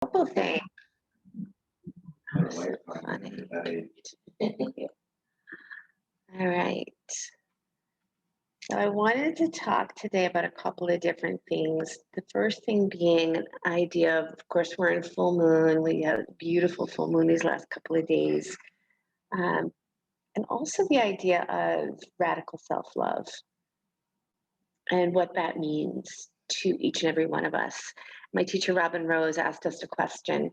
Couple things. So funny. All right. So I wanted to talk today about a couple of different things. The first thing being an idea of course, we're in full moon. We had a beautiful full moon these last couple of days. And also the idea of radical self-love and what that means to each and every one of us. My teacher, Robin Rose, asked us a question.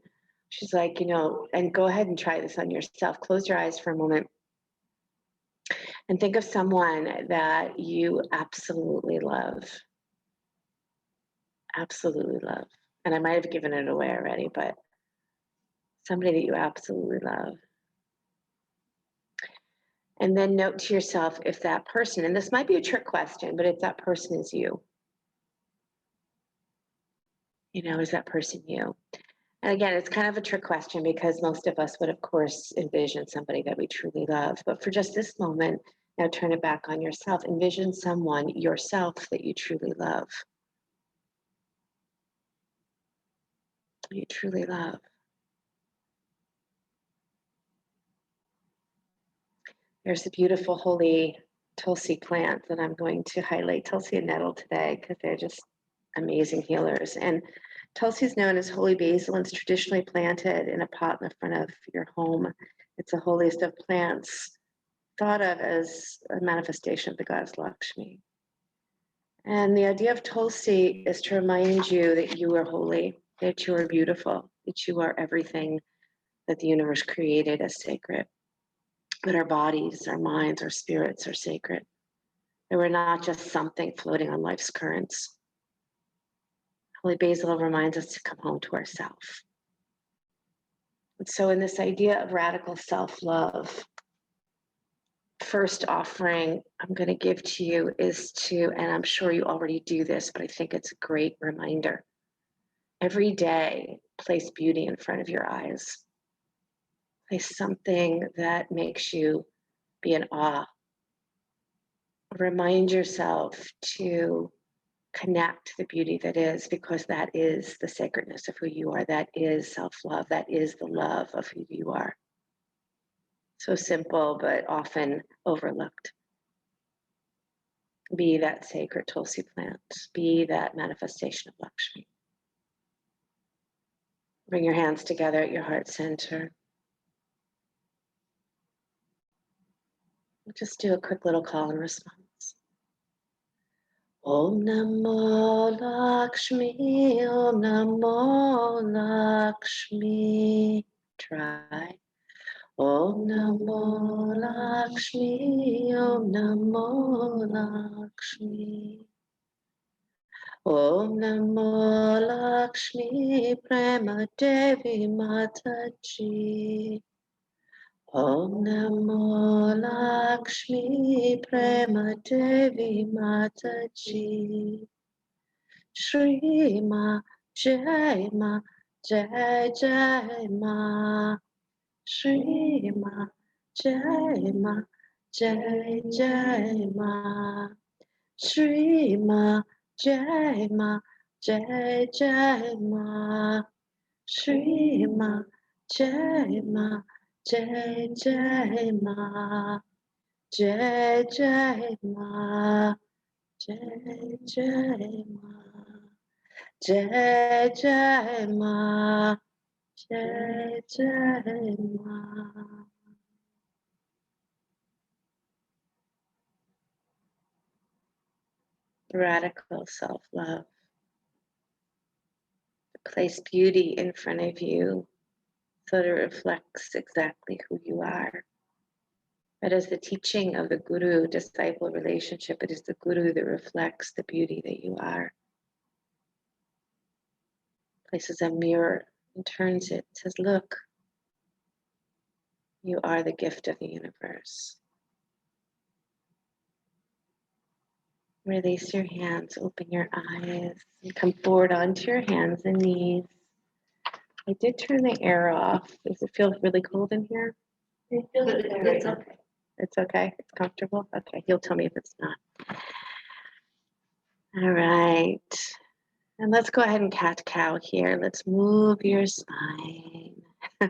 She's like, and go ahead and try this on yourself. Close your eyes for a moment and think of someone that you absolutely love. Absolutely love. And I might have given it away already, but somebody that you absolutely love. And then note to yourself if that person, and this might be a trick question, but if that person is you. Is that person you? And again, it's kind of a trick question because most of us would, of course, envision somebody that we truly love. But for just this moment, now turn it back on yourself. Envision someone, yourself, that you truly love. You truly love. There's a beautiful holy Tulsi plant that I'm going to highlight, Tulsi and nettle today, because they're just amazing healers. And Tulsi is known as holy basil and it's traditionally planted in a pot in the front of your home. It's the holiest of plants, thought of as a manifestation of the goddess Lakshmi. And the idea of Tulsi is to remind you that you are holy, that you are beautiful, that you are everything that the universe created as sacred, that our bodies, our minds, our spirits are sacred, that we're not just something floating on life's currents. Holy basil reminds us to come home to ourselves. And so in this idea of radical self-love, first offering I'm going to give to you is to, and I'm sure you already do this, but I think it's a great reminder. Every day, place beauty in front of your eyes. Place something that makes you be in awe. Remind yourself to connect to the beauty that is, because that is the sacredness of who you are. That is self-love. That is the love of who you are. So simple, but often overlooked. Be that sacred Tulsi plant. Be that manifestation of Lakshmi. Bring your hands together at your heart center. Just do a quick little call and response. Om Namo Lakshmi, Om Namo Lakshmi. Try. Om Namo Lakshmi, Om Namo Lakshmi. Om Namo Lakshmi, Prema Devi Mataji. Om Namo Lakshmi, Prema Devi Mataji. Shri Ma, Jai Ma, Jai Jai Ma. Shri Ma, Jai Ma, Jai Jai Ma. Shri Ma, Jai Ma, Jai Jai Ma. Shri Ma, Jai Ma, Jai Jai Ma. Jai Jai Ma, Jai Jai Ma. Jai Jai Ma, Jai Jai Ma. Radical self-love. Place beauty in front of you so that it reflects exactly who you are. That is the teaching of the guru-disciple relationship. It is the guru that reflects the beauty that you are. Places a mirror and turns it, says, look, you are the gift of the universe. Release your hands, open your eyes, and come forward onto your hands and knees. I did turn the air off. Does it feel really cold in here? It feels good. It's okay. It's okay? It's comfortable? Okay, he'll tell me if it's not. All right. And let's go ahead and cat-cow here. Let's move your spine.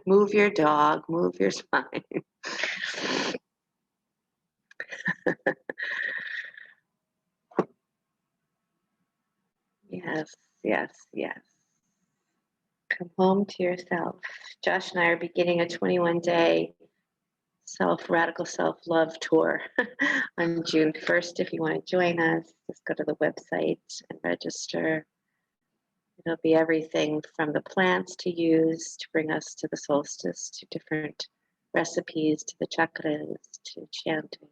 Move your dog, move your spine. Yes, yes, yes. Come home to yourself. Josh and I are beginning a 21-day radical self-love tour on June 1st. If you want to join us, just go to the website and register. It'll be everything from the plants to use to bring us to the solstice, to different recipes, to the chakras, to chanting,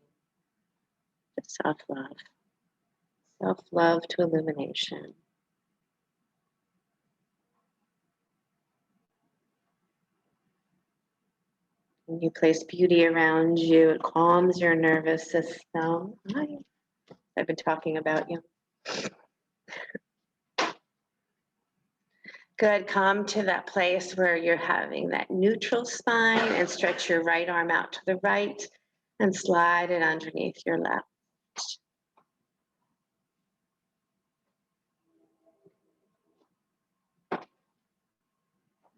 to self-love. Self-love to illumination. When you place beauty around you, it calms your nervous system. I've been talking about you. Good, come to that place where you're having that neutral spine and stretch your right arm out to the right and slide it underneath your left.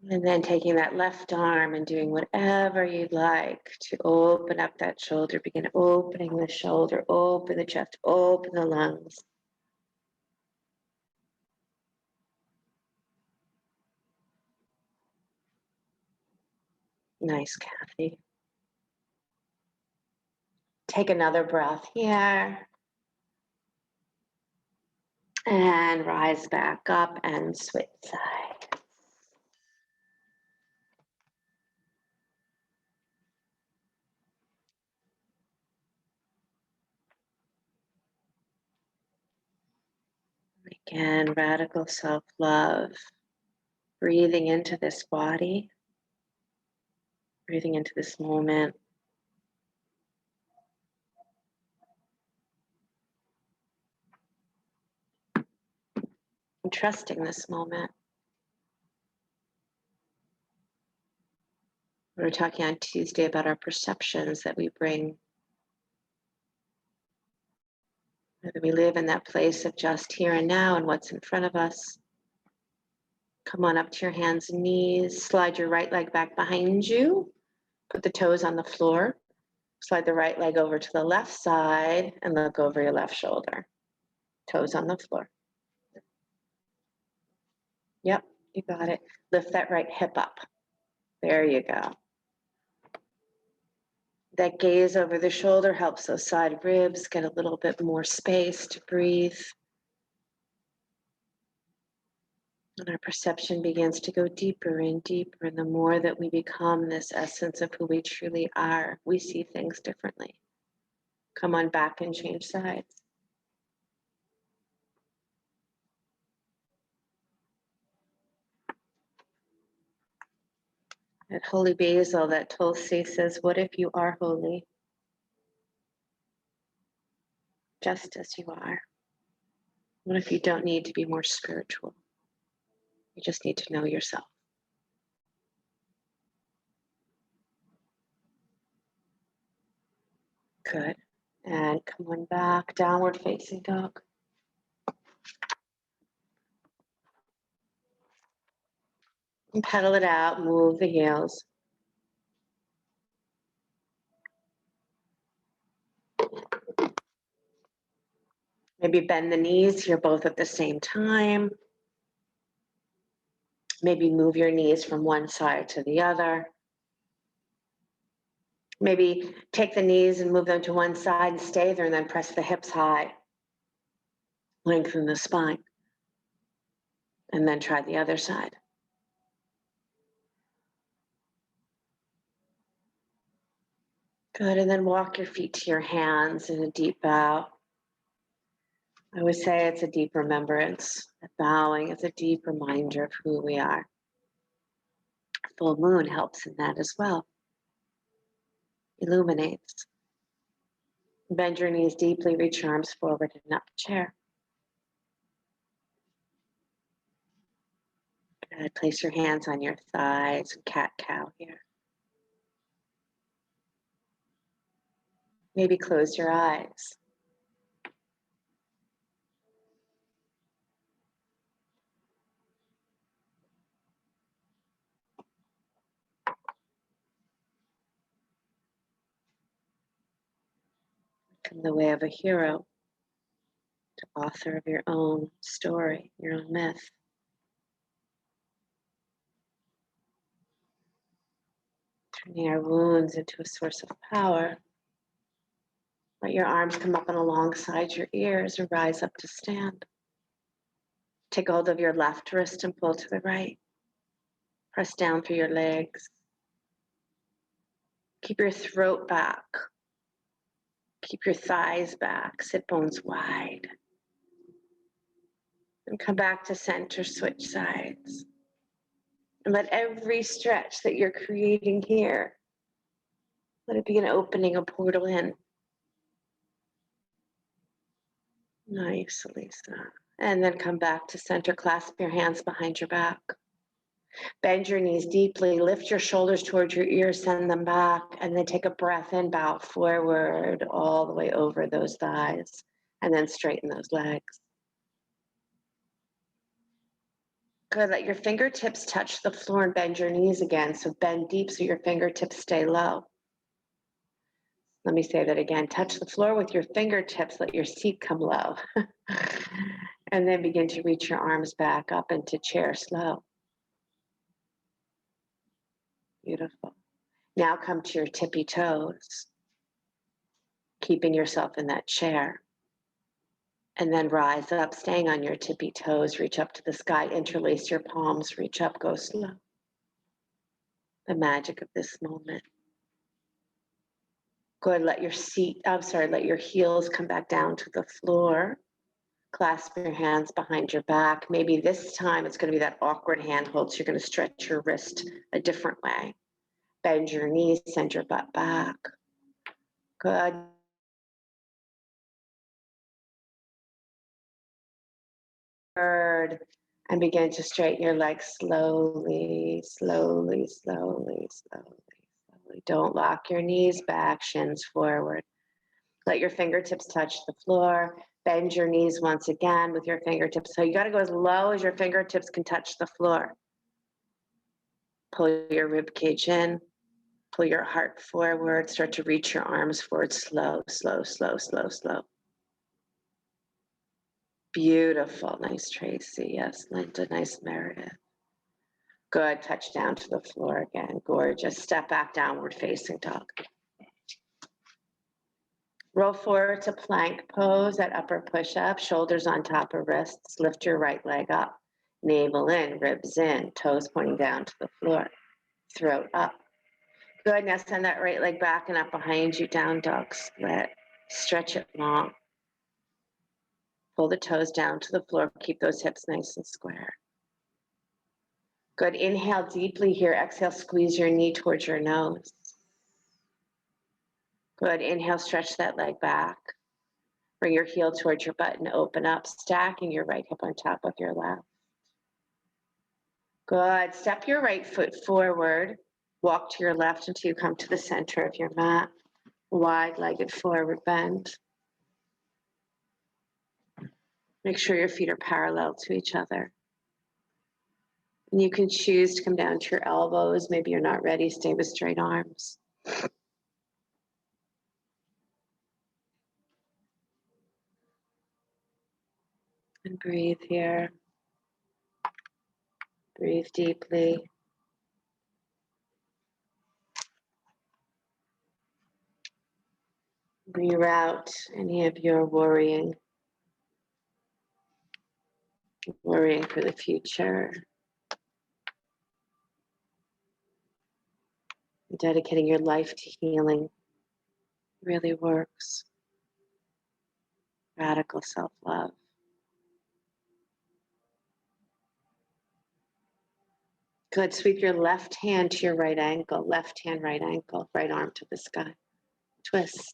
And then taking that left arm and doing whatever you'd like to open up that shoulder. Begin opening the shoulder, open the chest, open the lungs. Nice, Kathy. Take another breath here. And rise back up and switch sides. Again, radical self-love. Breathing into this body. Breathing into this moment. And trusting this moment. We were talking on Tuesday about our perceptions that we bring. Whether we live in that place of just here and now and what's in front of us. Come on up to your hands and knees. Slide your right leg back behind you. Put the toes on the floor. Slide the right leg over to the left side and look over your left shoulder. Toes on the floor. Yep, you got it. Lift that right hip up. There you go. That gaze over the shoulder helps those side ribs get a little bit more space to breathe. And our perception begins to go deeper and deeper. And the more that we become this essence of who we truly are, we see things differently. Come on back and change sides. At Holy Basil, that Tulsi says, what if you are holy? Just as you are. What if you don't need to be more spiritual? You just need to know yourself. Good. And come on back, downward facing dog. And pedal it out, move the heels. Maybe bend the knees here both at the same time. Maybe move your knees from one side to the other. Maybe take the knees and move them to one side and stay there and then press the hips high. Lengthen the spine. And then try the other side. Good, and then walk your feet to your hands in a deep bow. I would say it's a deep remembrance. That bowing is a deep reminder of who we are. Full moon helps in that as well. Illuminates. Bend your knees deeply, reach your arms forward and up chair. Good. Place your hands on your thighs and cat-cow here. Maybe close your eyes. from the way of a hero to author of your own story, your own myth. Turning our wounds into a source of power. Let your arms come up and alongside your ears or rise up to stand. Take hold of your left wrist and pull to the right. Press down through your legs. Keep your throat back. Keep your thighs back, sit bones wide. And come back to center, switch sides. And let every stretch that you're creating here, let it be an opening, a portal in. Nice, Elisa. And then come back to center, clasp your hands behind your back. Bend your knees deeply, lift your shoulders towards your ears, send them back, and then take a breath in, bow forward all the way over those thighs, and then straighten those legs. Good, let your fingertips touch the floor and bend your knees again. So bend deep so your fingertips stay low. Let me say that again. Touch the floor with your fingertips, let your seat come low. And then begin to reach your arms back up into chair slow. Beautiful. Now come to your tippy toes, keeping yourself in that chair. And then rise up, staying on your tippy toes, reach up to the sky, interlace your palms, reach up, go slow. The magic of this moment. Good, let your heels come back down to the floor. Clasp your hands behind your back. Maybe this time it's going to be that awkward hand hold, so you're going to stretch your wrist a different way. Bend your knees, send your butt back. Good. And begin to straighten your legs slowly, slowly, slowly, slowly, slowly. Don't lock your knees back, shins forward. Let your fingertips touch the floor. Bend your knees once again with your fingertips. So you got to go as low as your fingertips can touch the floor. Pull your rib cage in. Pull your heart forward. Start to reach your arms forward. Slow, slow, slow, slow, slow. Beautiful. Nice, Tracy. Yes, Linda. Nice, Meredith. Good. Touch down to the floor again. Gorgeous. Step back, downward facing dog. Roll forward to plank pose, that upper push-up, shoulders on top of wrists. Lift your right leg up. Navel in, ribs in, toes pointing down to the floor. Throat up. Good, now send that right leg back and up behind you, down dog split. Stretch it long. Pull the toes down to the floor. Keep those hips nice and square. Good, inhale deeply here. Exhale, squeeze your knee towards your nose. Good, inhale, stretch that leg back. Bring your heel towards your butt and open up, stacking your right hip on top of your left. Good. Step your right foot forward. Walk to your left until you come to the center of your mat. Wide-legged forward bend. Make sure your feet are parallel to each other. And you can choose to come down to your elbows. Maybe you're not ready. Stay with straight arms. And breathe here. Breathe deeply. Reroute any of your worrying for the future. Dedicating your life to healing really works. Radical self-love. Good. Sweep your left hand to your right ankle. Left hand, right ankle. Right arm to the sky. Twist.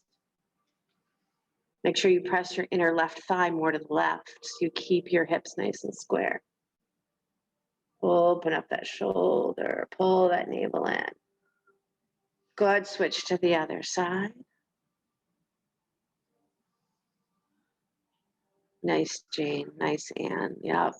Make sure you press your inner left thigh more to the left so you keep your hips nice and square. Open up that shoulder. Pull that navel in. Good. Switch to the other side. Nice, Jane. Nice, Anne. Yep.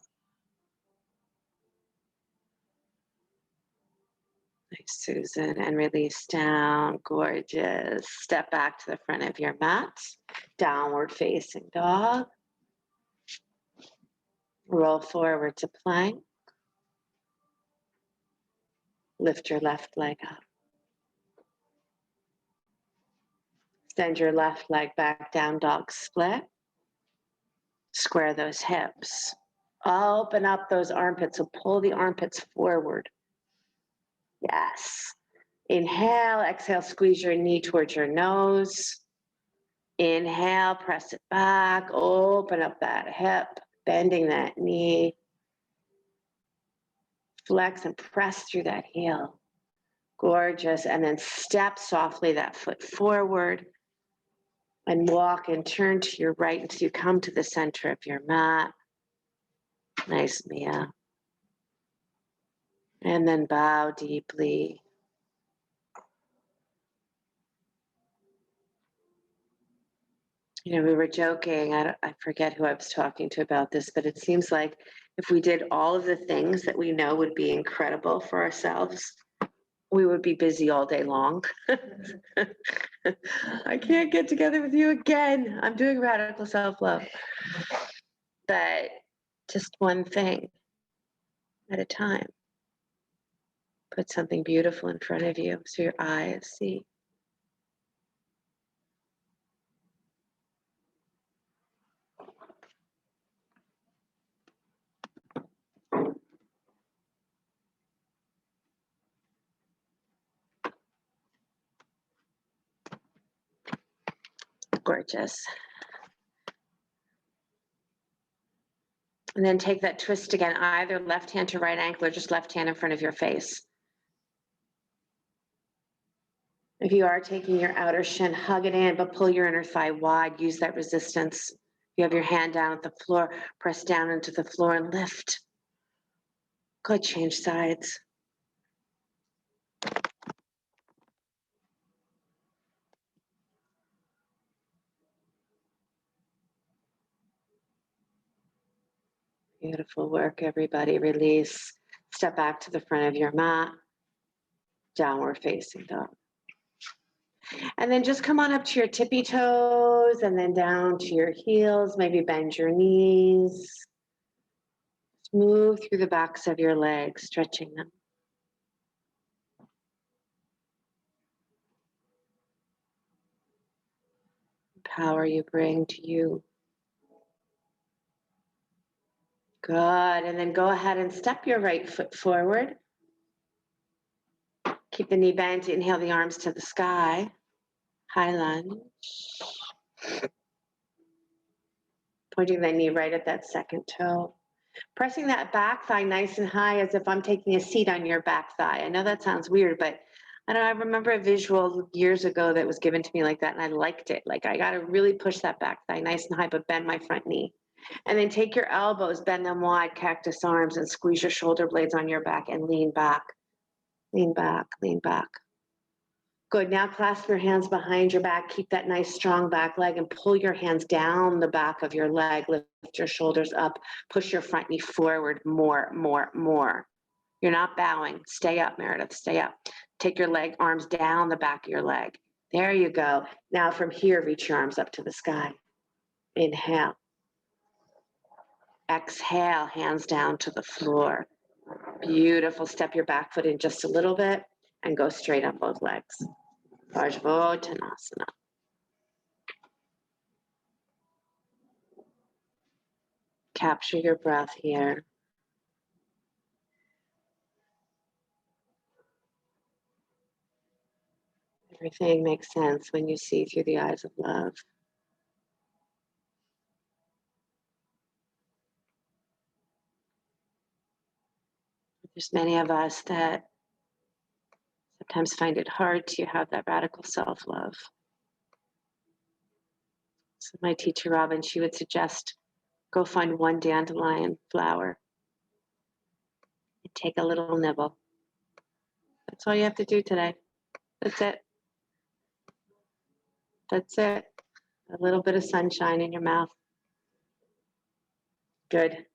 Nice, Susan, and release down. Gorgeous. Step back to the front of your mat. Downward facing dog. Roll forward to plank. Lift your left leg up. Extend your left leg back down, dog split. Square those hips. Open up those armpits, so pull the armpits forward. Yes. Inhale, exhale, squeeze your knee towards your nose. Inhale, press it back, open up that hip, bending that knee. Flex and press through that heel. Gorgeous. And then step softly that foot forward and walk and turn to your right until you come to the center of your mat. Nice, Mia. And then bow deeply. You know, we were joking, I forget who I was talking to about this, but it seems like if we did all of the things that we know would be incredible for ourselves, we would be busy all day long. I can't get together with you again. I'm doing radical self-love. But just one thing at a time. Put something beautiful in front of you so your eyes see. Gorgeous. And then take that twist again, either left hand to right ankle or just left hand in front of your face. If you are taking your outer shin, hug it in, but pull your inner thigh wide. Use that resistance. You have your hand down at the floor, press down into the floor and lift. Good, change sides. Beautiful work, everybody. Release. Step back to the front of your mat. Downward facing dog. And then just come on up to your tippy toes and then down to your heels. Maybe bend your knees. Move through the backs of your legs, stretching them. Power you bring to you. Good. And then go ahead and step your right foot forward. Keep the knee bent. Inhale the arms to the sky. High lunge. Pointing that knee right at that second toe. Pressing that back thigh nice and high as if I'm taking a seat on your back thigh. I know that sounds weird, but I know I remember a visual years ago that was given to me like that, and I liked it. Like, I got to really push that back thigh nice and high, but bend my front knee. And then take your elbows, bend them wide, cactus arms, and squeeze your shoulder blades on your back and lean back. Lean back, lean back. Good. Now clasp your hands behind your back. Keep that nice strong back leg and pull your hands down the back of your leg. Lift your shoulders up. Push your front knee forward more, more, more. You're not bowing. Stay up, Meredith. Stay up. Take your arms down the back of your leg. There you go. Now from here, reach your arms up to the sky. Inhale. Exhale, hands down to the floor. Beautiful. Step your back foot in just a little bit and go straight up both legs. Bharsavottanasana. Capture your breath here. Everything makes sense when you see through the eyes of love. There's many of us that sometimes find it hard to have that radical self-love. So my teacher, Robin, she would suggest, go find one dandelion flower and take a little nibble. That's all you have to do today. That's it. That's it. A little bit of sunshine in your mouth. Good.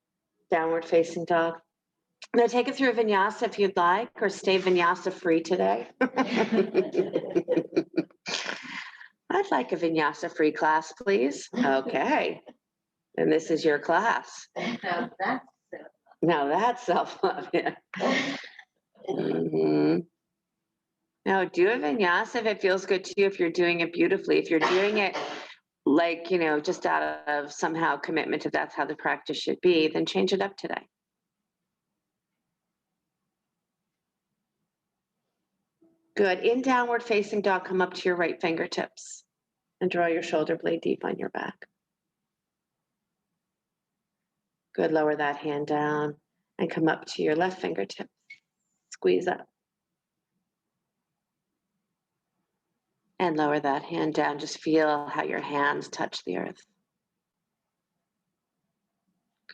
Downward facing dog. Now take it through a vinyasa if you'd like, or stay vinyasa free today. I'd like a vinyasa free class, please. Okay. And this is your class. Now that's self-love. Yeah. Mhm. Now do a vinyasa if it feels good to you, if you're doing it beautifully. If you're doing it like, just out of somehow commitment, if that's how the practice should be, then change it up today. Good. In downward facing dog, come up to your right fingertips and draw your shoulder blade deep on your back. Good. Lower that hand down and come up to your left fingertips. Squeeze up. And lower that hand down. Just feel how your hands touch the earth.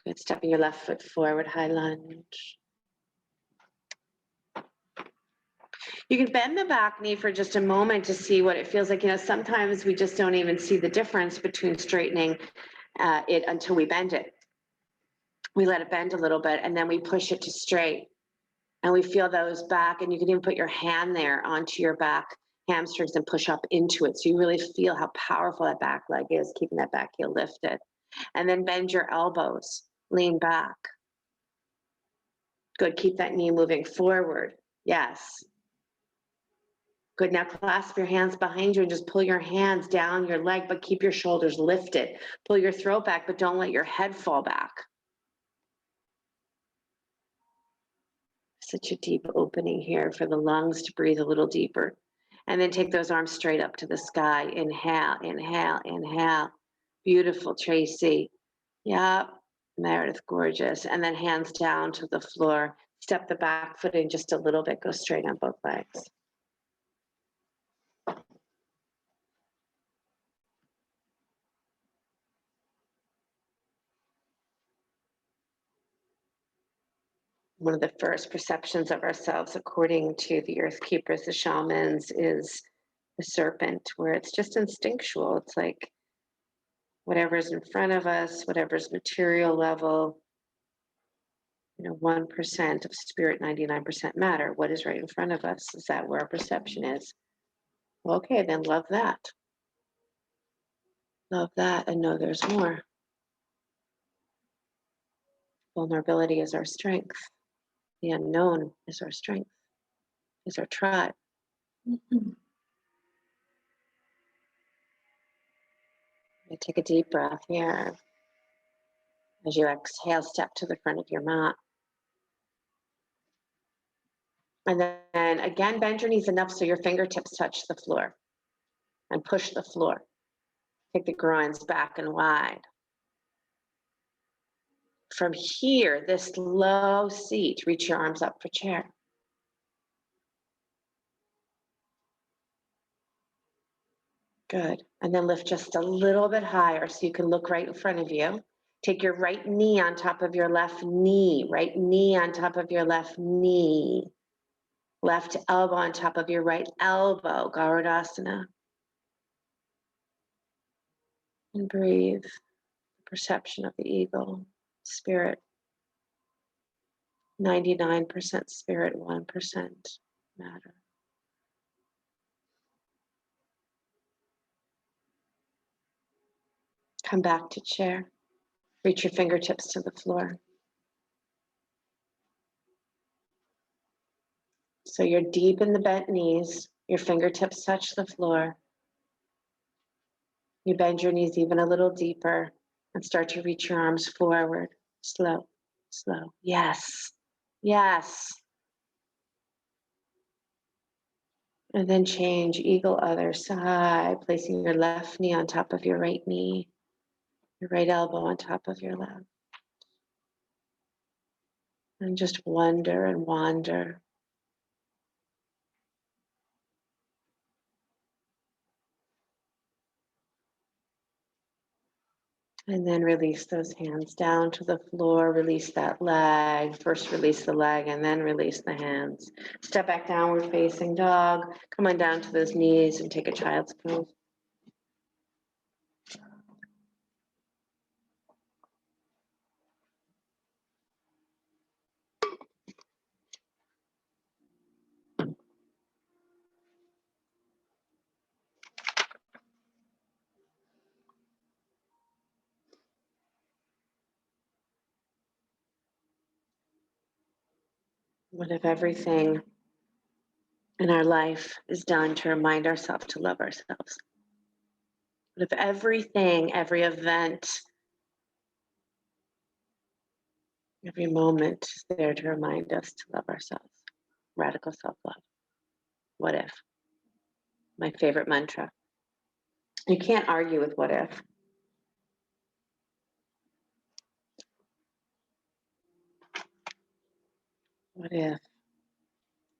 Good. Stepping your left foot forward, high lunge. You can bend the back knee for just a moment to see what it feels like. Sometimes we just don't even see the difference between straightening it until we bend it. We let it bend a little bit and then we push it to straight. And we feel those back, and you can even put your hand there onto your back hamstrings and push up into it. So you really feel how powerful that back leg is, keeping that back heel lifted. And then bend your elbows, lean back. Good, keep that knee moving forward. Yes. Good, now clasp your hands behind you and just pull your hands down your leg, but keep your shoulders lifted. Pull your throat back, but don't let your head fall back. Such a deep opening here for the lungs to breathe a little deeper. And then take those arms straight up to the sky. Inhale, inhale, inhale. Beautiful, Tracy. Yep, Meredith, gorgeous. And then hands down to the floor. Step the back foot in just a little bit. Go straight on both legs. One of the first perceptions of ourselves, according to the earth keepers, the shamans, is the serpent, where it's just instinctual. It's like whatever's in front of us, whatever's material level, 1% of spirit, 99% matter. What is right in front of us? Is that where our perception is? Okay, then love that. Love that and know there's more. Vulnerability is our strength. The unknown is our strength, is our tribe. Take a deep breath here. As you exhale, step to the front of your mat. And then again, bend your knees enough so your fingertips touch the floor. And push the floor. Take the groins back and wide. From here, this low seat, reach your arms up for chair. Good. And then lift just a little bit higher so you can look right in front of you. Take your right knee on top of your left knee, right knee on top of your left knee, left elbow on top of your right elbow, Garudasana. And breathe, perception of the eagle, spirit. 99% spirit, 1% matter. Come back to chair. Reach your fingertips to the floor. So you're deep in the bent knees. Your fingertips touch the floor. You bend your knees even a little deeper and start to reach your arms forward. Slow, slow. Yes, yes. And then change, eagle other side, placing your left knee on top of your right knee, your right elbow on top of your left. And just wonder and wander. And then release those hands down to the floor, release that leg. First release the leg and then release the hands. Step back, downward facing dog. Come on down to those knees and take a child's pose. What if everything in our life is done to remind ourselves to love ourselves? What if everything, every event, every moment is there to remind us to love ourselves? Radical self-love. What if? My favorite mantra. You can't argue with what if. What if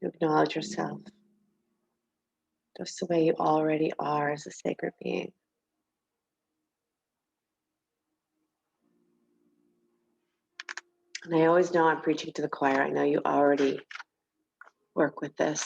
you acknowledge yourself just the way you already are as a sacred being? And I always know I'm preaching to the choir. I know you already work with this.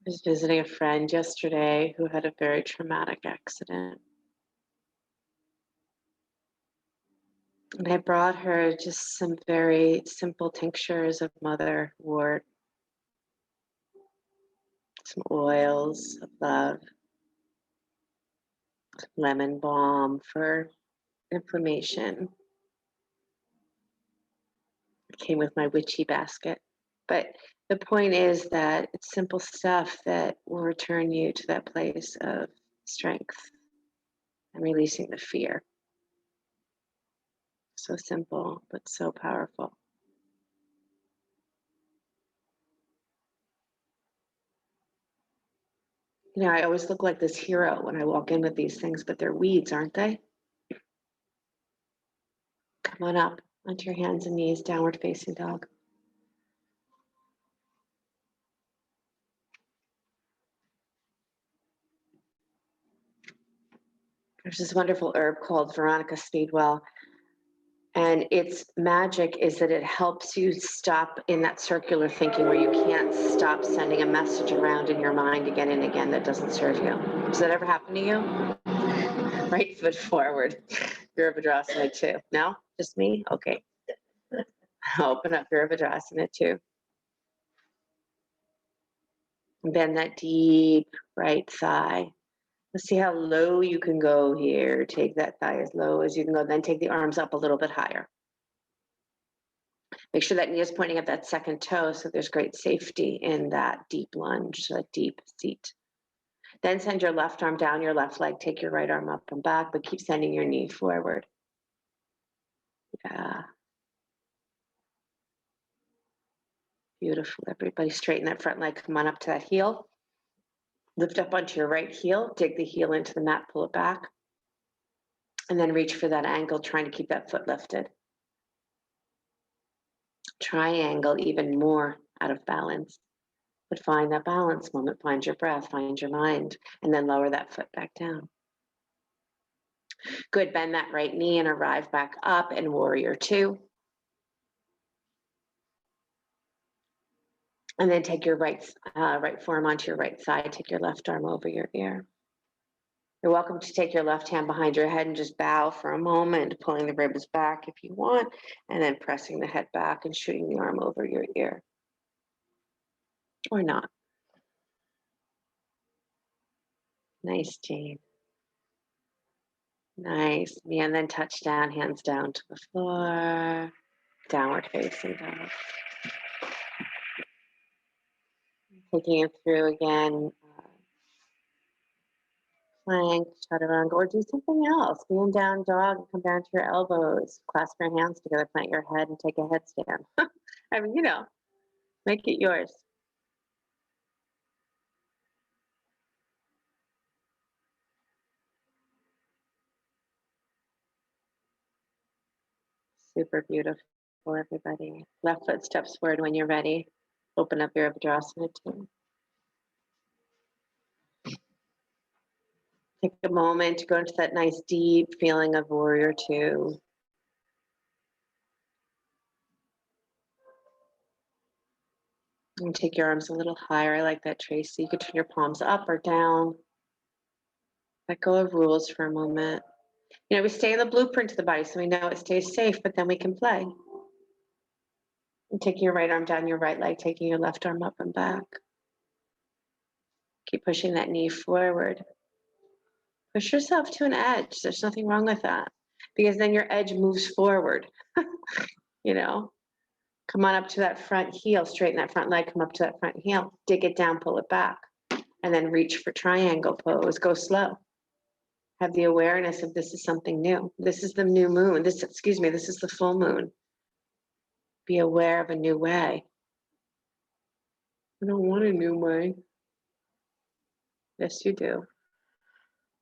I was visiting a friend yesterday who had a very traumatic accident. And I brought her just some very simple tinctures of motherwort, some oils of love, lemon balm for inflammation. It came with my witchy basket. But the point is that it's simple stuff that will return you to that place of strength and releasing the fear. So simple, but so powerful. You know, I always look like this hero when I walk in with these things, but they're weeds, aren't they? Come on up onto your hands and knees, downward facing dog. There's this wonderful herb called Veronica Speedwell, and its magic is that it helps you stop in that circular thinking where you can't stop sending a message around in your mind again and again that doesn't serve you. Does that ever happen to you? Right foot forward. Virabhadrasana 2. No? Just me? Okay. Open up Virabhadrasana 2. Bend that deep right thigh. Let's see how low you can go here. Take that thigh as low as you can go. Then take the arms up a little bit higher. Make sure that knee is pointing at that second toe so there's great safety in that deep lunge, that deep seat. Then send your left arm down your left leg. Take your right arm up and back, but keep sending your knee forward. Yeah. Beautiful. Everybody straighten that front leg. Come on up to that heel. Lift up onto your right heel. Dig the heel into the mat. Pull it back. And then reach for that angle, trying to keep that foot lifted. Triangle, even more out of balance. But find that balance moment. Find your breath. Find your mind. And then lower that foot back down. Good. Bend that right knee and arrive back up in warrior 2. And then take your right forearm onto your right side. Take your left arm over your ear. You're welcome to take your left hand behind your head and just bow for a moment, pulling the ribs back if you want, and then pressing the head back and shooting the arm over your ear. Or not. Nice, Jane. Nice. And then touch down, hands down to the floor. Downward facing dog. Taking it through again. Plank, chaturanga, or do something else. Be in down dog and come down to your elbows. Clasp your hands together, plant your head, and take a headstand. I mean, make it yours. Super beautiful, everybody. Left foot steps forward when you're ready. Open up your Virabhadrasana 2. Take a moment to go into that nice deep feeling of warrior 2. And take your arms a little higher. I like that, Tracy. You could turn your palms up or down. Let go of rules for a moment. You know, we stay in the blueprint of the body so we know it stays safe, but then we can play. And taking your right arm down your right leg, taking your left arm up and back. Keep pushing that knee forward. Push yourself to an edge. There's nothing wrong with that because then your edge moves forward. You know, come on up to that front heel, straighten that front leg, come up to that front heel, dig it down, pull it back, and then reach for triangle pose. Go slow. Have the awareness of this is something new. This is the new moon. This is the full moon. Be aware of a new way. I don't want a new way. Yes, you do.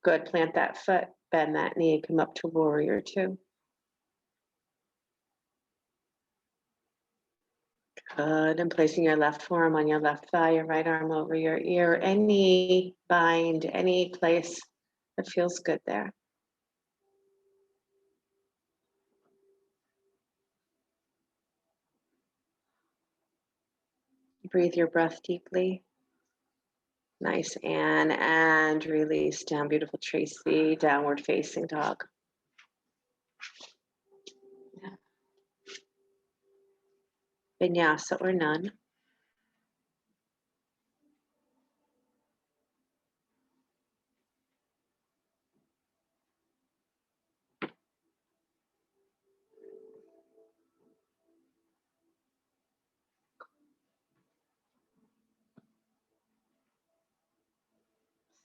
Good. Plant that foot, bend that knee, come up to warrior two. Good. And placing your left forearm on your left thigh, your right arm over your ear, any bind, any place that feels good there. Breathe your breath deeply. Nice, and release down. Beautiful, Tracy. Downward facing dog. Yeah. Vinyasa or none.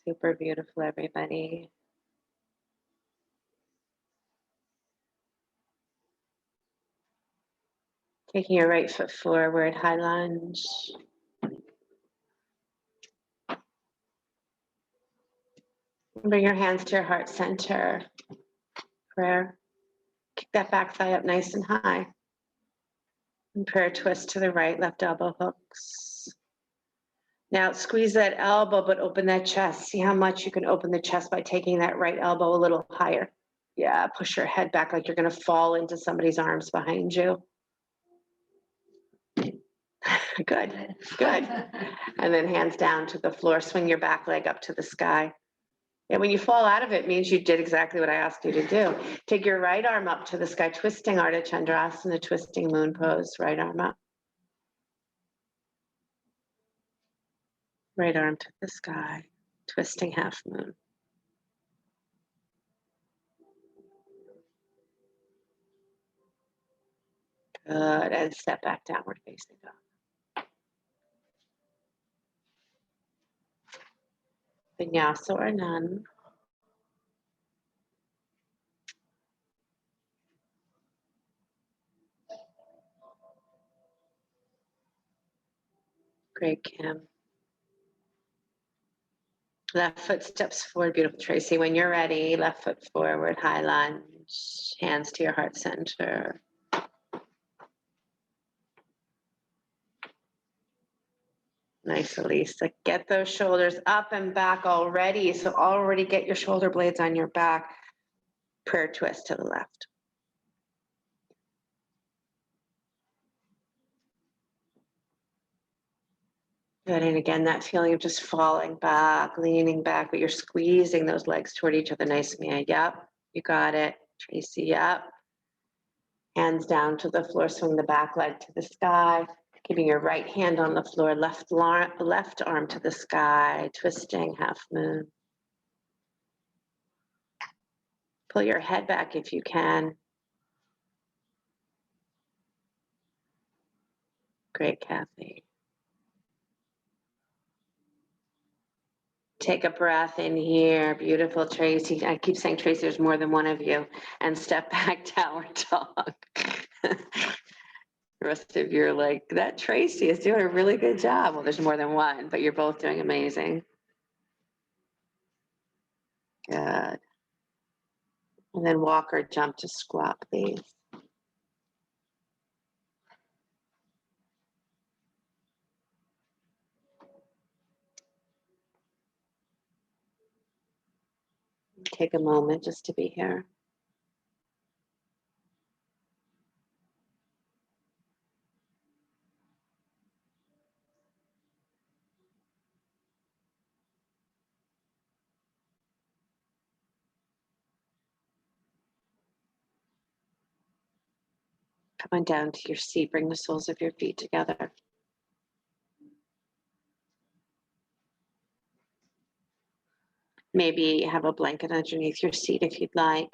Super beautiful, everybody. Taking your right foot forward, high lunge. Bring your hands to your heart center. Prayer. Kick that back thigh up nice and high. And prayer twist to the right, left elbow hooks. Now squeeze that elbow, but open that chest. See how much you can open the chest by taking that right elbow a little higher. Yeah, push your head back like you're gonna fall into somebody's arms behind you. Good, good. And then hands down to the floor. Swing your back leg up to the sky. And when you fall out of it, it means you did exactly what I asked you to do. Take your right arm up to the sky, twisting Ardha Chandrasana, twisting moon pose, right arm up. Right arm to the sky, twisting half moon. Good, and step back, downward facing dog. Vinyasa or none. Great, Kim. Left foot steps forward, beautiful, Tracy. When you're ready, left foot forward, high lunge, hands to your heart center. Nice, Elisa. Get those shoulders up and back already. So already get your shoulder blades on your back. Prayer twist to the left. Good, and again, that feeling of just falling back, leaning back, but you're squeezing those legs toward each other. Nice, Mia. Yep, you got it. Tracy, yep. Hands down to the floor, swing the back leg to the sky. Keeping your right hand on the floor, left arm to the sky, twisting half moon. Pull your head back if you can. Great, Kathy. Take a breath in here. Beautiful, Tracy. I keep saying, Tracy, there's more than one of you. And step back, downward dog. The rest of you are like, that Tracy is doing a really good job. Well, there's more than one, but you're both doing amazing. Good. And then walk or jump to squat, please. Take a moment just to be here. Come on down to your seat. Bring the soles of your feet together. Maybe have a blanket underneath your seat if you'd like.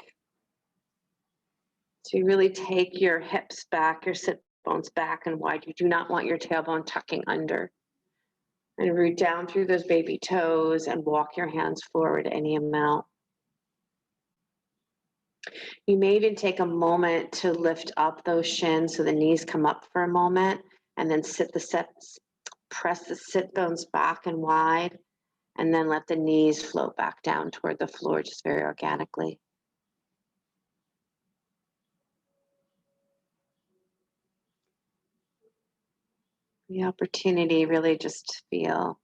So you really take your hips back, your sit bones back and wide. You do not want your tailbone tucking under. And root down through those baby toes and walk your hands forward any amount. You may even take a moment to lift up those shins so the knees come up for a moment, and then press the sit bones back and wide, and then let the knees float back down toward the floor just very organically. The opportunity really just to feel.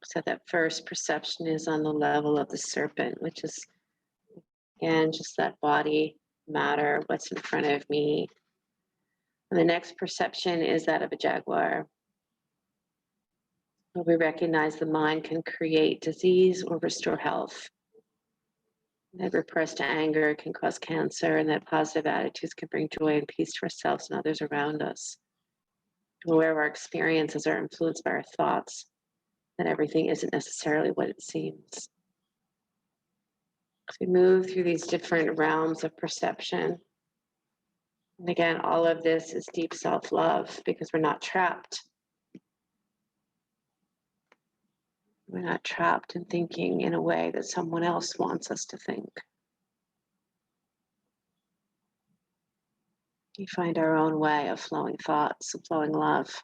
So that first perception is on the level of the serpent, which is, again, just that body matter, what's in front of me. And the next perception is that of a jaguar. Where we recognize the mind can create disease or restore health. That repressed anger can cause cancer, and that positive attitudes can bring joy and peace to ourselves and others around us. Aware of our experiences are influenced by our thoughts, that everything isn't necessarily what it seems. As we move through these different realms of perception, and again, all of this is deep self-love because we're not trapped. We're not trapped in thinking in a way that someone else wants us to think. We find our own way of flowing thoughts, of flowing love.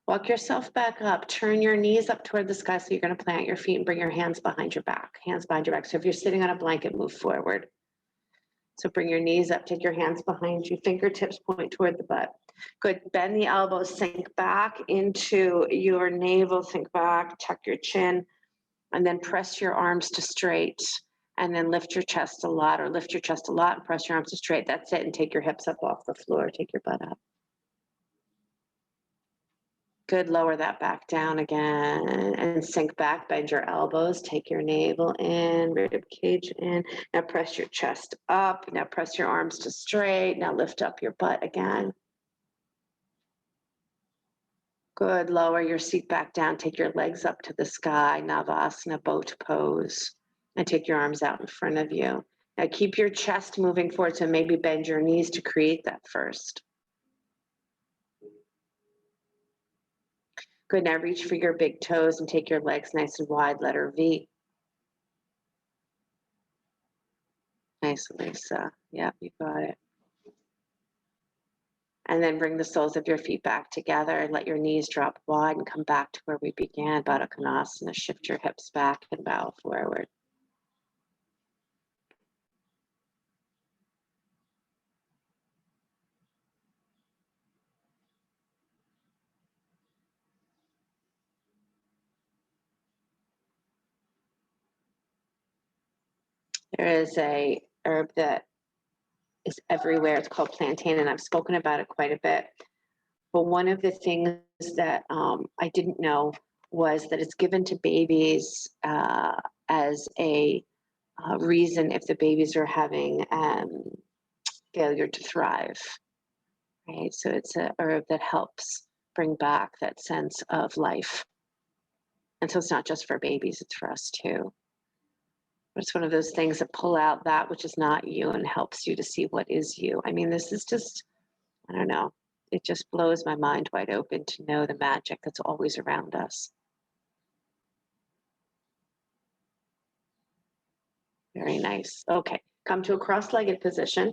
Walk yourself back up, turn your knees up toward the sky so you're going to plant your feet and bring your hands behind your back. Hands behind your back. So if you're sitting on a blanket, move forward. So bring your knees up, take your hands behind you, fingertips point toward the butt. Good, bend the elbows, sink back into your navel, sink back, tuck your chin, and then press your arms to straight. And then lift your chest a lot, or lift your chest a lot and press your arms to straight. That's it, and take your hips up off the floor, take your butt up. Good, lower that back down again and sink back, bend your elbows, take your navel in, rib cage in. Now press your chest up, now press your arms to straight, now lift up your butt again. Good, lower your seat back down, take your legs up to the sky, Navasana, boat pose, and take your arms out in front of you. Now keep your chest moving forward, so maybe bend your knees to create that first. Good, now reach for your big toes and take your legs nice and wide, letter V. Nice, Lisa. Yeah, you got it. And then bring the soles of your feet back together and let your knees drop wide and come back to where we began, Baddha Konasana. Shift your hips back and bow forward. There is a herb that is everywhere. It's called plantain, and I've spoken about it quite a bit. But one of the things that I didn't know was that it's given to babies as a reason if the babies are having failure to thrive, right? So it's a herb that helps bring back that sense of life. And so it's not just for babies, it's for us too. But it's one of those things that pull out that which is not you and helps you to see what is you. I mean, this is just, I don't know, it just blows my mind wide open to know the magic that's always around us. Very nice. Okay, come to a cross-legged position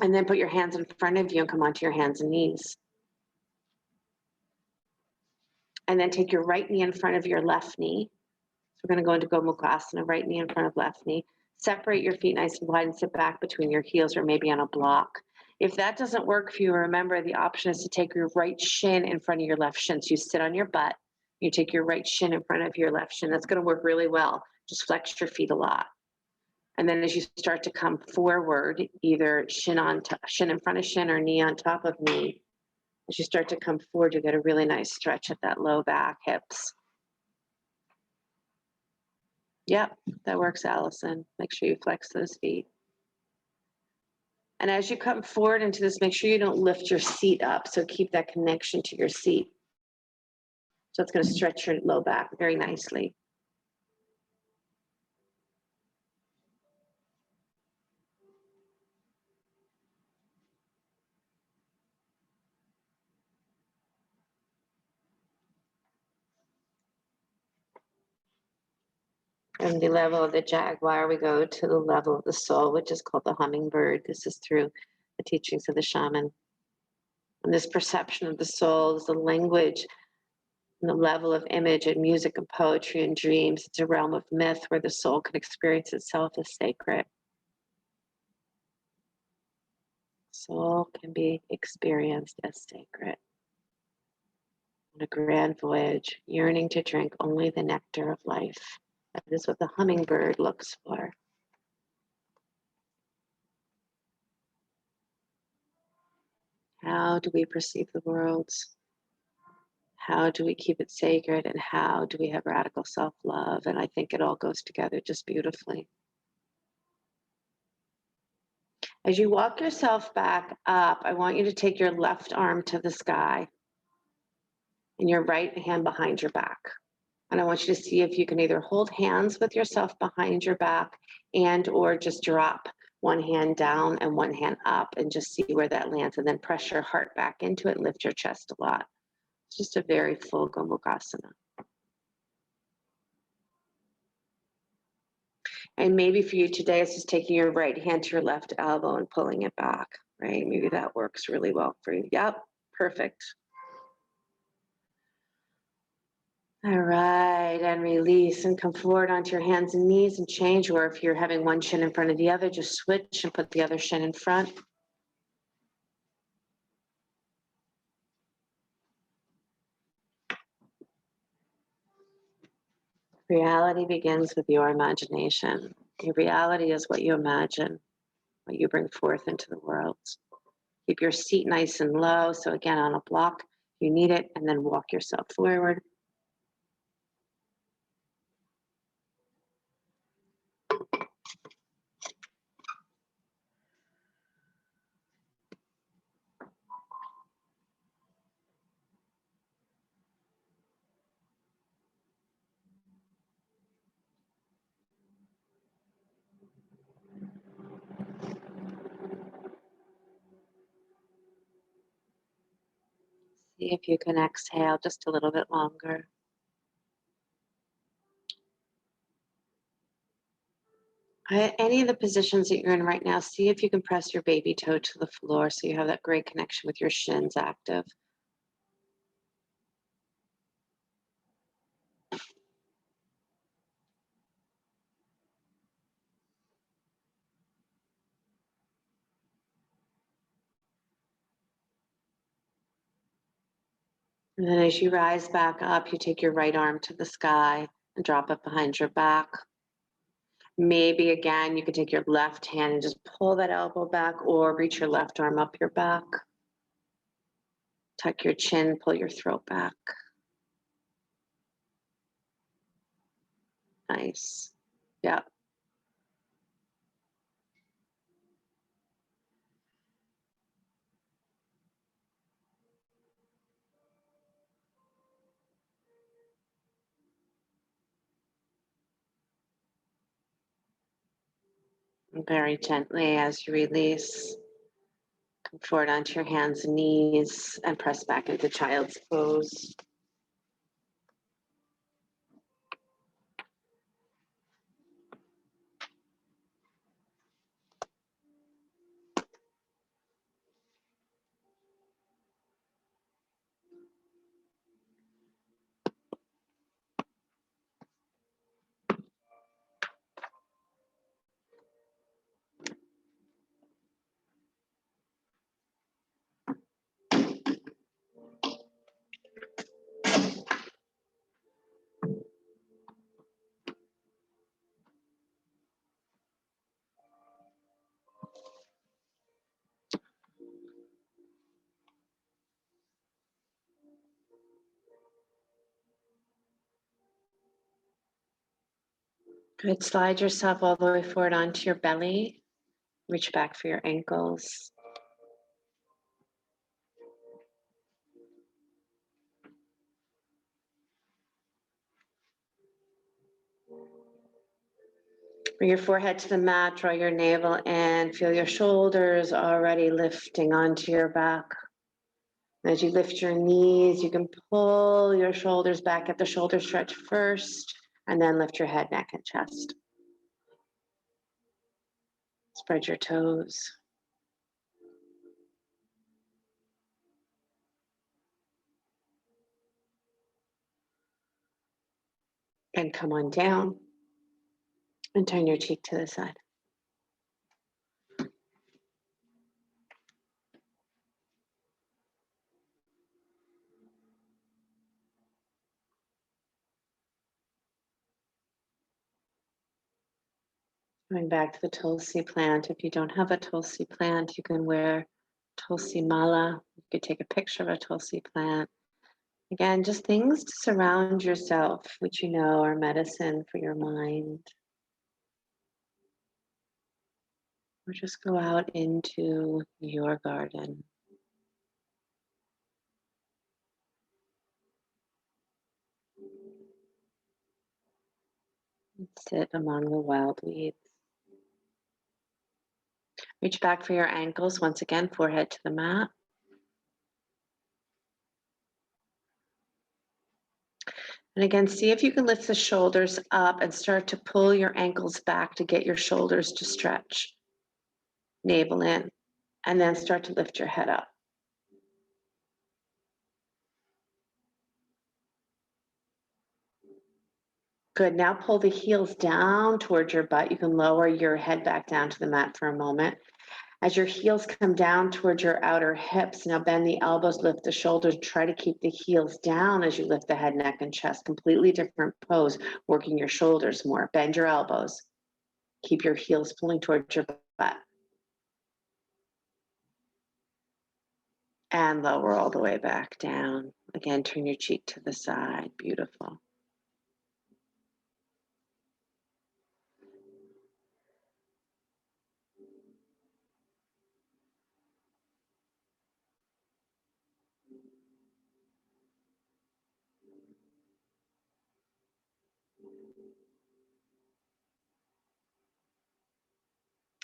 and then put your hands in front of you and come onto your hands and knees. And then take your right knee in front of your left knee. So we're going to go into Gomukhasana, right knee in front of left knee. Separate your feet nice and wide and sit back between your heels or maybe on a block. If that doesn't work for you, remember the option is to take your right shin in front of your left shin. So you sit on your butt, you take your right shin in front of your left shin. That's going to work really well. Just flex your feet a lot. And then as you start to come forward, either shin in front of shin or knee on top of knee, as you start to come forward, you get a really nice stretch at that low back, hips. Yep, that works, Allison. Make sure you flex those feet. And as you come forward into this, make sure you don't lift your seat up. So keep that connection to your seat. So it's going to stretch your low back very nicely. From the level of the jaguar, we go to the level of the soul, which is called the hummingbird. This is through the teachings of the shaman. And this perception of the soul is the language and the level of image and music and poetry and dreams. It's a realm of myth where the soul can experience itself as sacred. Soul can be experienced as sacred. On a grand voyage, yearning to drink only the nectar of life. That is what the hummingbird looks for. How do we perceive the world? How do we keep it sacred? And how do we have radical self-love? And I think it all goes together just beautifully. As you walk yourself back up, I want you to take your left arm to the sky and your right hand behind your back. And I want you to see if you can either hold hands with yourself behind your back and or just drop one hand down and one hand up and just see where that lands, and then press your heart back into it and lift your chest a lot. It's just a very full Gomukhasana. And maybe for you today, it's just taking your right hand to your left elbow and pulling it back, right? Maybe that works really well for you. Yep, perfect. All right, and release and come forward onto your hands and knees and change, or if you're having one shin in front of the other, just switch and put the other shin in front. Reality begins with your imagination. Your reality is what you imagine, what you bring forth into the world. Keep your seat nice and low. So again, on a block, you need it, and then walk yourself forward. See if you can exhale just a little bit longer. Any of the positions that you're in right now, see if you can press your baby toe to the floor so you have that great connection with your shins active. And then as you rise back up, you take your right arm to the sky and drop it behind your back. Maybe again, you could take your left hand and just pull that elbow back, or reach your left arm up your back. Tuck your chin, pull your throat back. Nice. Yeah. And very gently as you release, come forward onto your hands and knees and press back into child's pose. Good. Slide yourself all the way forward onto your belly. Reach back for your ankles. Bring your forehead to the mat, draw your navel in, feel your shoulders already lifting onto your back. As you lift your knees, you can pull your shoulders back at the shoulder stretch first, and then lift your head, neck, and chest. Spread your toes. And come on down and turn your cheek to the side. Going back to the Tulsi plant. If you don't have a Tulsi plant, you can wear Tulsi mala. You could take a picture of a Tulsi plant. Again, just things to surround yourself, which you know are medicine for your mind. Or just go out into your garden. And sit among the wild weeds. Reach back for your ankles. Once again, forehead to the mat. And again, see if you can lift the shoulders up and start to pull your ankles back to get your shoulders to stretch. Navel in, and then start to lift your head up. Good. Now pull the heels down towards your butt. You can lower your head back down to the mat for a moment. As your heels come down towards your outer hips, now bend the elbows, lift the shoulders, try to keep the heels down as you lift the head, neck, and chest. Completely different pose, working your shoulders more. Bend your elbows. Keep your heels pulling towards your butt. And lower all the way back down. Again, turn your cheek to the side. Beautiful.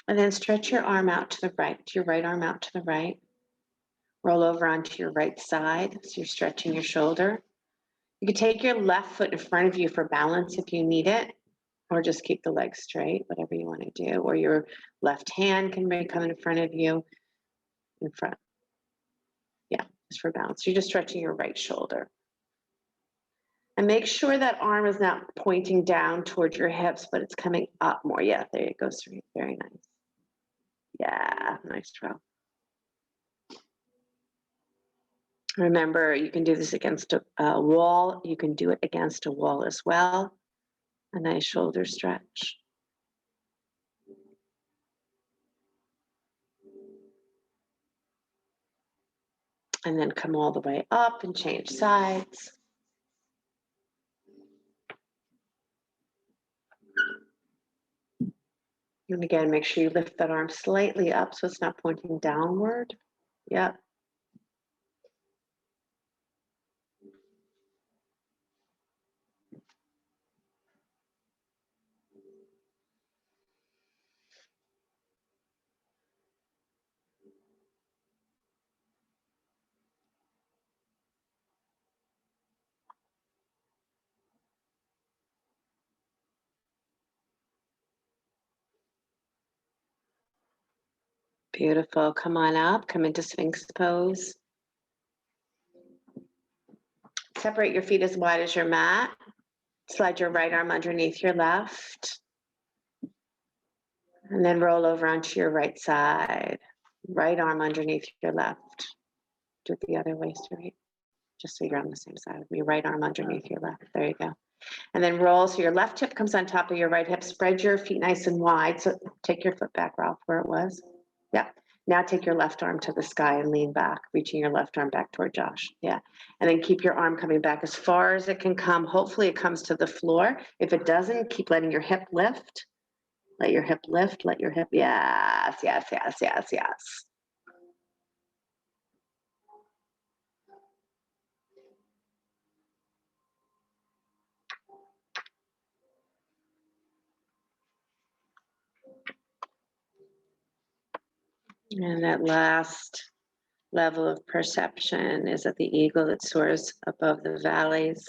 And then stretch your arm out to the right, your right arm out to the right. Roll over onto your right side, so you're stretching your shoulder. You can take your left foot in front of you for balance if you need it, or just keep the legs straight, whatever you want to do. Or your left hand can come in front of you, in front. Yeah, just for balance. You're just stretching your right shoulder. And make sure that arm is not pointing down towards your hips, but it's coming up more. Yeah, there you go, straight. Very nice. Yeah, nice job. Remember, you can do this against a wall. You can do it against a wall as well. A nice shoulder stretch. And then come all the way up and change sides. And again, make sure you lift that arm slightly up so it's not pointing downward. Yep. Beautiful. Come on up. Come into Sphinx pose. Separate your feet as wide as your mat. Slide your right arm underneath your left. And then roll over onto your right side. Right arm underneath your left. Do it the other way straight. Just so you're on the same side of me. Right arm underneath your left. There you go. And then roll so your left hip comes on top of your right hip. Spread your feet nice and wide. So take your foot back off where it was. Yep. Now take your left arm to the sky and lean back, reaching your left arm back toward Josh. Yeah. And then keep your arm coming back as far as it can come. Hopefully it comes to the floor. If it doesn't, keep letting your hip lift. Let your hip lift, let your hip, yes, yes, yes, yes, yes. And that last level of perception is of the eagle that soars above the valleys,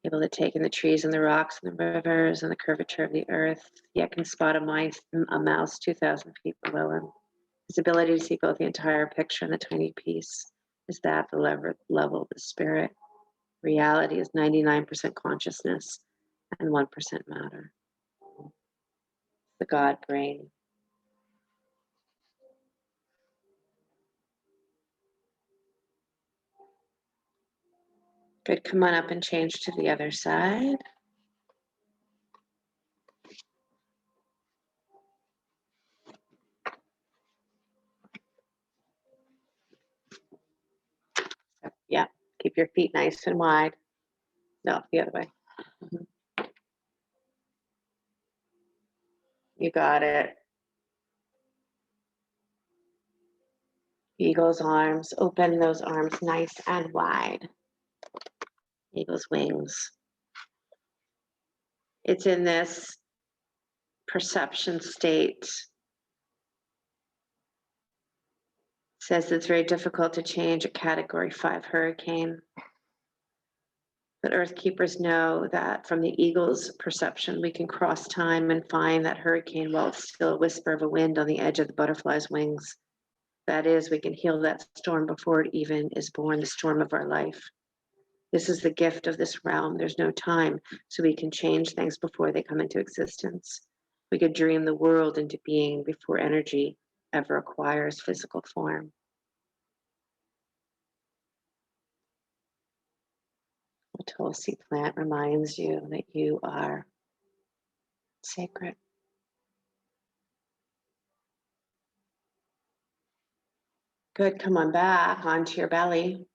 able to take in the trees and the rocks and the rivers and the curvature of the earth, yet can spot a mouse 2,000 feet below him. His ability to see both the entire picture and the tiny piece is that the level of the spirit. Reality is 99% consciousness and 1% matter. The God brain. Good, come on up and change to the other side. Yeah, keep your feet nice and wide. No, the other way. You got it. Eagle's arms, open those arms nice and wide. Eagle's wings. It's in this perception state. Says it's very difficult to change a Category 5 hurricane. But Earth Keepers know that from the eagle's perception, we can cross time and find that hurricane while it's still a whisper of a wind on the edge of the butterfly's wings. That is, we can heal that storm before it even is born, the storm of our life. This is the gift of this realm. There's no time, so we can change things before they come into existence. We could dream the world into being before energy ever acquires physical form. The Tulsi plant reminds you that you are sacred. Good, come on back onto your belly.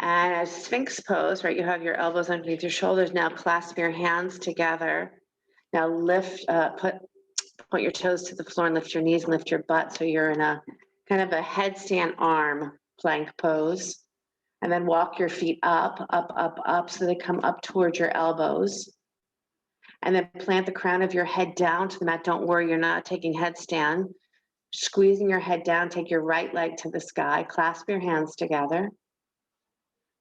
And a Sphinx pose, right? You have your elbows underneath your shoulders. Now clasp your hands together. Now lift, point your toes to the floor and lift your knees and lift your butt. So you're in a kind of a headstand arm plank pose. And then walk your feet up, up, up, up, so they come up towards your elbows. And then plant the crown of your head down to the mat. Don't worry, you're not taking headstand. Squeezing your head down, take your right leg to the sky, clasp your hands together.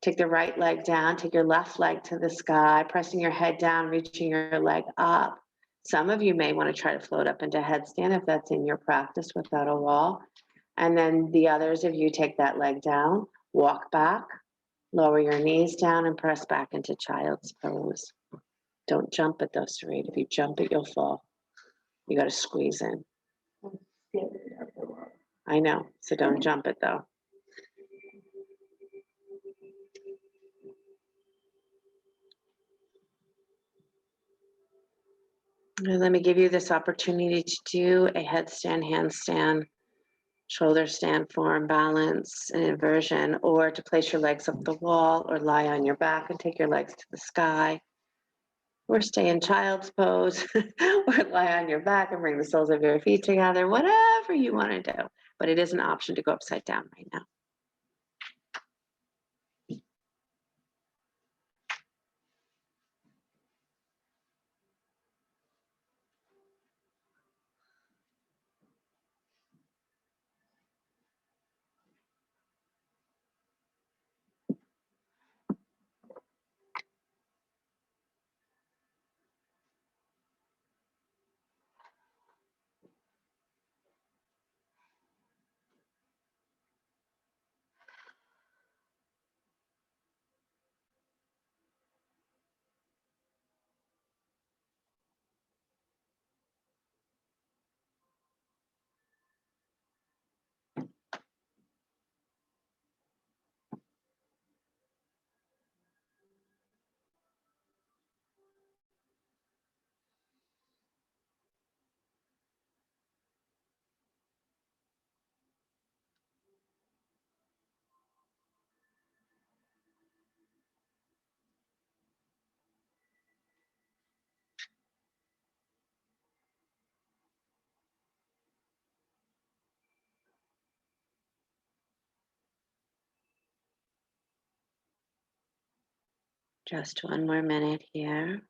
Take the right leg down, take your left leg to the sky, pressing your head down, reaching your leg up. Some of you may want to try to float up into headstand if that's in your practice without a wall. And then the others of you take that leg down, walk back, lower your knees down and press back into child's pose. Don't jump it though, Sheryl. If you jump it, you'll fall. You got to squeeze in. I know, so don't jump it though. And let me give you this opportunity to do a headstand, handstand, shoulder stand form, balance, and inversion, or to place your legs up the wall or lie on your back and take your legs to the sky, or stay in child's pose, or lie on your back and bring the soles of your feet together, whatever you want to do. But it is an option to go upside down right now. Just 1 more minute here.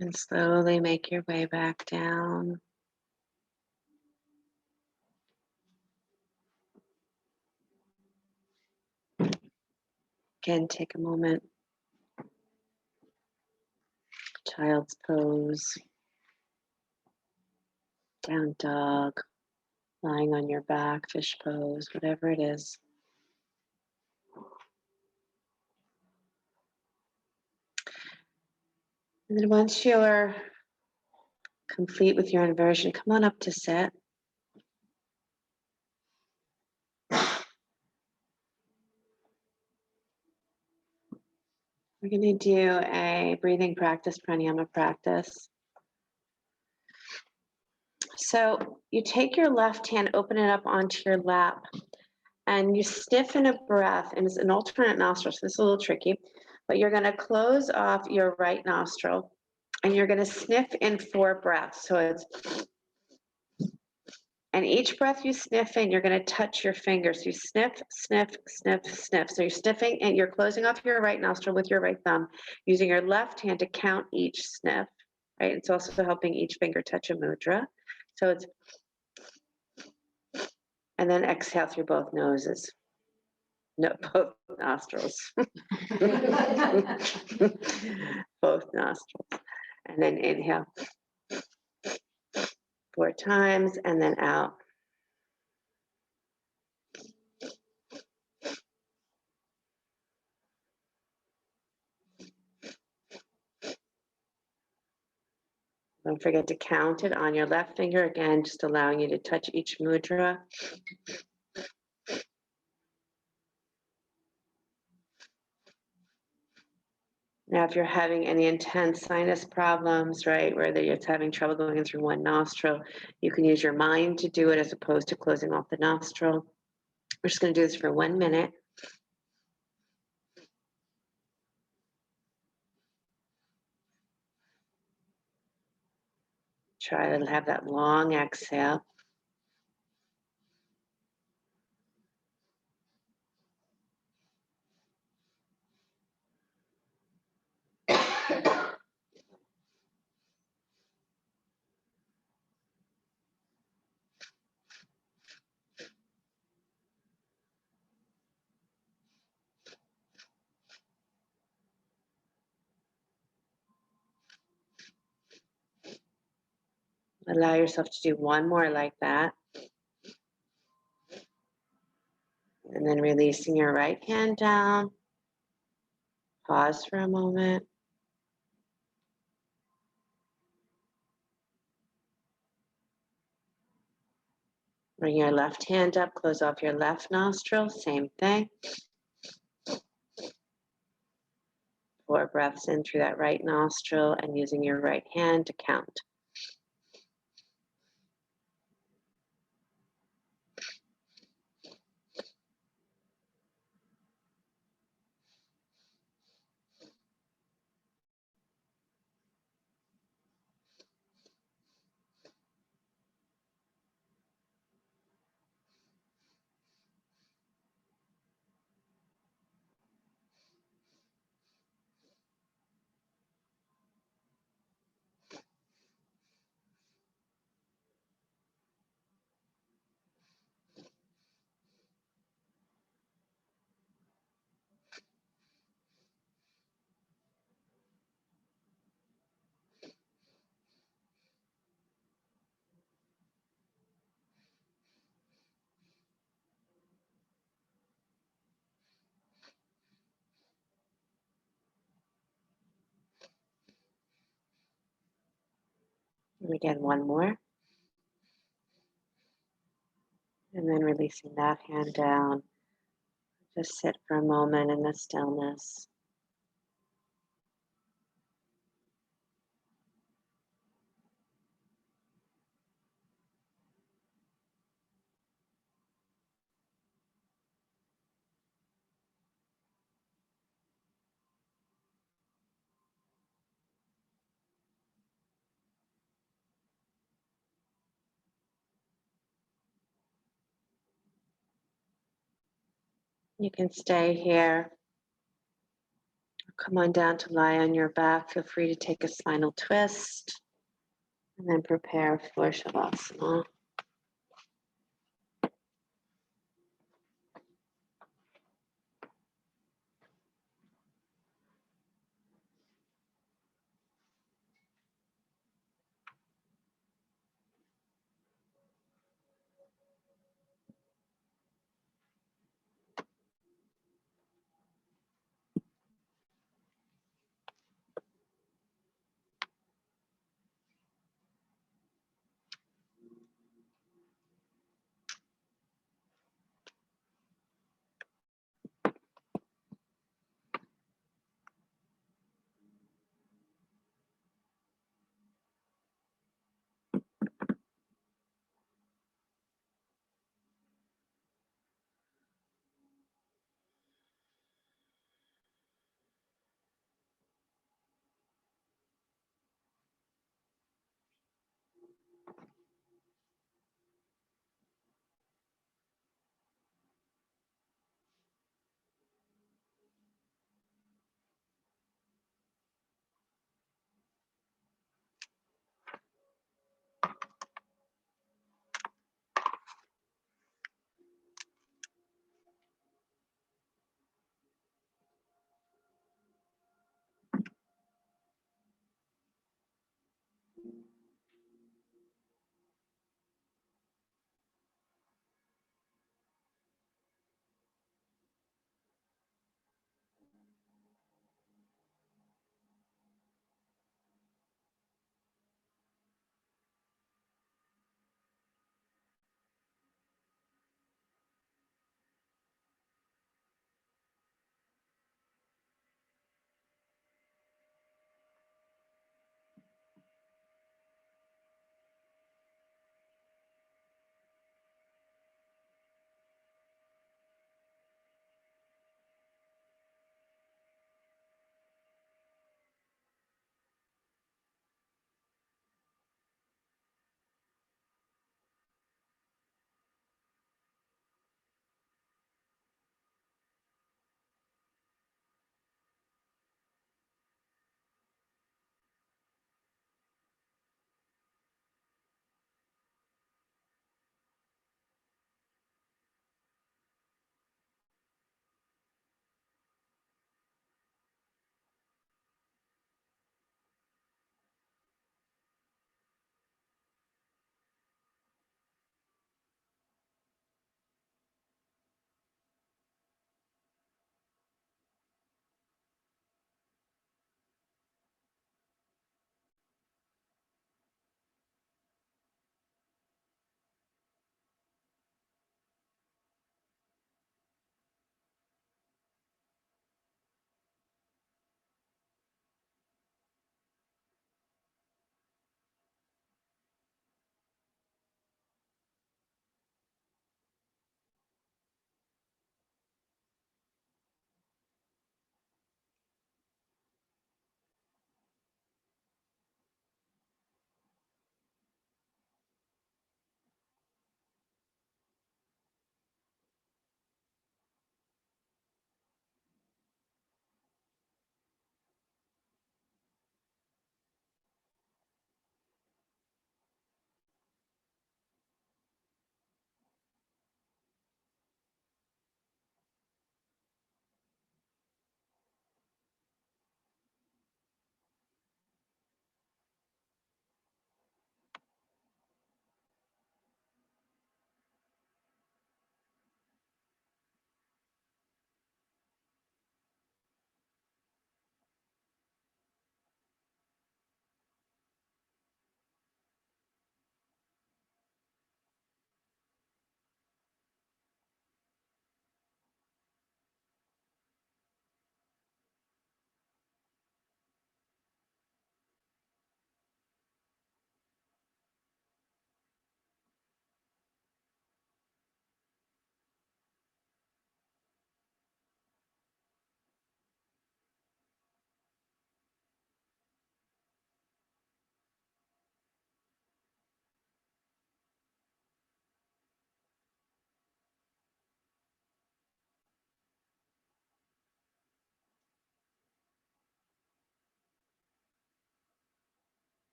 And slowly make your way back down. Again, take a moment. Child's pose. Down dog. Lying on your back, fish pose, whatever it is. And then once you're complete with your inversion, come on up to sit. We're going to do a breathing practice, pranayama practice. So you take your left hand, open it up onto your lap, and you stiffen a breath, and it's an alternate nostril, so this is a little tricky, but you're going to close off your right nostril, and you're going to sniff in 4 breaths. So it's, and each breath you sniff in, you're going to touch your fingers. You sniff, sniff, sniff, sniff. So you're sniffing and you're closing off your right nostril with your right thumb, using your left hand to count each sniff, right? It's also helping each finger touch a mudra. So it's, and then exhale through both noses. No, both nostrils. Both nostrils. And then inhale 4 times and then out. Don't forget to count it on your left finger, again, just allowing you to touch each mudra. Now, if you're having any intense sinus problems, right, where you're having trouble going in through one nostril, you can use your mind to do it as opposed to closing off the nostril. We're just going to do this for 1 minute. Try to have that long exhale. Allow yourself to do 1 more like that. And then releasing your right hand down. Pause for a moment. Bring your left hand up, close off your left nostril, same thing. 4 breaths in through that right nostril and using your right hand to count. And again, one more. And then releasing that hand down. Just sit for a moment in the stillness. You can stay here. Come on down to lie on your back. Feel free to take a spinal twist and then prepare for Shavasana.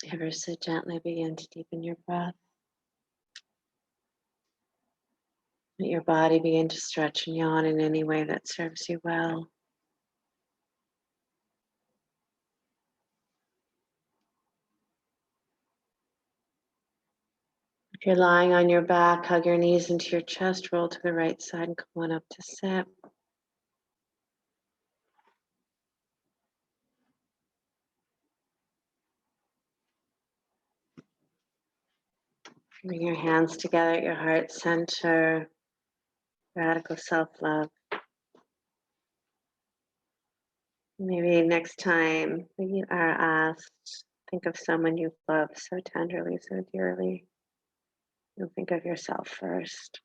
Ever so gently begin to deepen your breath. Let your body begin to stretch and yawn in any way that serves you well. If you're lying on your back, hug your knees into your chest, roll to the right side, and come on up to sit. Bring your hands together at your heart center. Radical self-love. Maybe next time that you are asked, think of someone you love so tenderly, so dearly. You'll think of yourself first.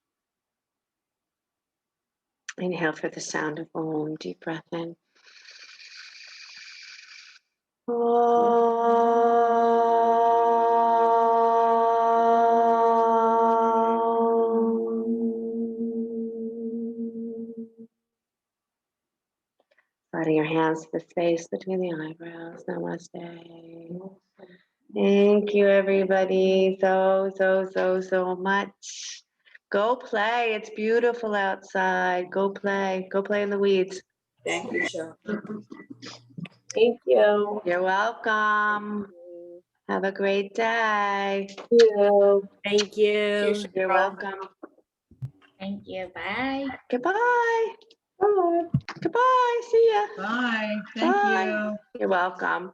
Inhale for the sound of Om. Deep breath in. Sliding your hands to the space between the eyebrows. Namaste. Thank you, everybody, so much. Go play. It's beautiful outside. Go play. Go play in the weeds. Thank you, Sheryl. Thank you. You're welcome. Have a great day. Thank you. You're welcome. Thank you. Bye. Goodbye. Goodbye. See ya. Bye. Thank Bye. you. You're welcome.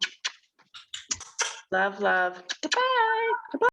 Love, love. Goodbye. Goodbye.